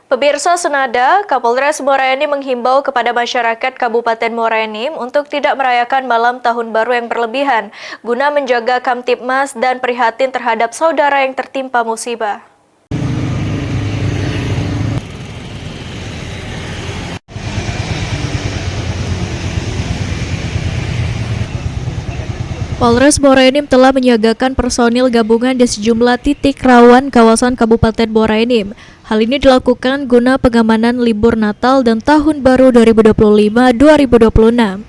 Pemirsa senada, Kapolres Muara Enim menghimbau kepada masyarakat Kabupaten Muara Enim untuk tidak merayakan malam tahun baru yang berlebihan, guna menjaga Kamtibmas dan prihatin terhadap saudara yang tertimpa musibah. Polres Muara Enim telah menyiagakan personil gabungan di sejumlah titik rawan kawasan Kabupaten Muara Enim. Hal ini dilakukan guna pengamanan libur Natal dan Tahun Baru 2025-2026.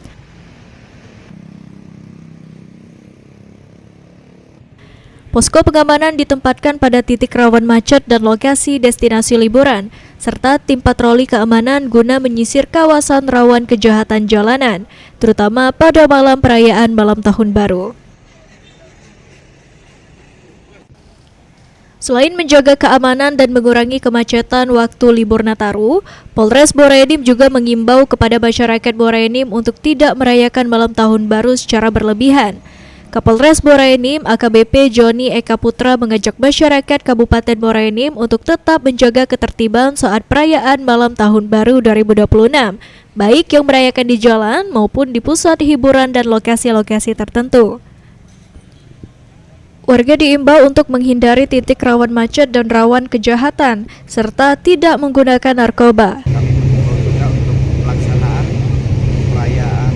Posko pengamanan ditempatkan pada titik rawan macet dan lokasi destinasi liburan, serta tim patroli keamanan guna menyisir kawasan rawan kejahatan jalanan, terutama pada malam perayaan malam tahun baru. Selain menjaga keamanan dan mengurangi kemacetan waktu libur Nataru, Polres Muara Enim juga mengimbau kepada masyarakat Muara Enim untuk tidak merayakan malam tahun baru secara berlebihan. Kapolres Muara Enim AKBP Joni Eka Putra mengajak masyarakat Kabupaten Muara Enim untuk tetap menjaga ketertiban saat perayaan malam tahun baru 2026, baik yang merayakan di jalan maupun di pusat hiburan dan lokasi-lokasi tertentu. Warga diimbau untuk menghindari titik rawan macet dan rawan kejahatan, serta tidak menggunakan narkoba. Kami mengimbau juga untuk pelaksanaan perayaan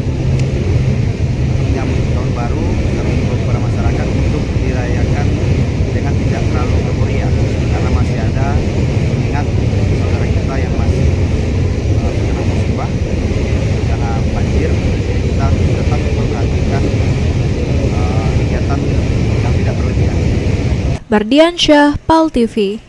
menyambut tahun baru. Kami mengimbau kepada masyarakat untuk dirayakan dengan tidak terlalu euforia, karena masih ada mengingat saudara kita yang masih terkena musibah, karena banjir. Kita tetap memperhatikan kegiatan yang tidak berlebihan. Mardiansyah, PAL TV.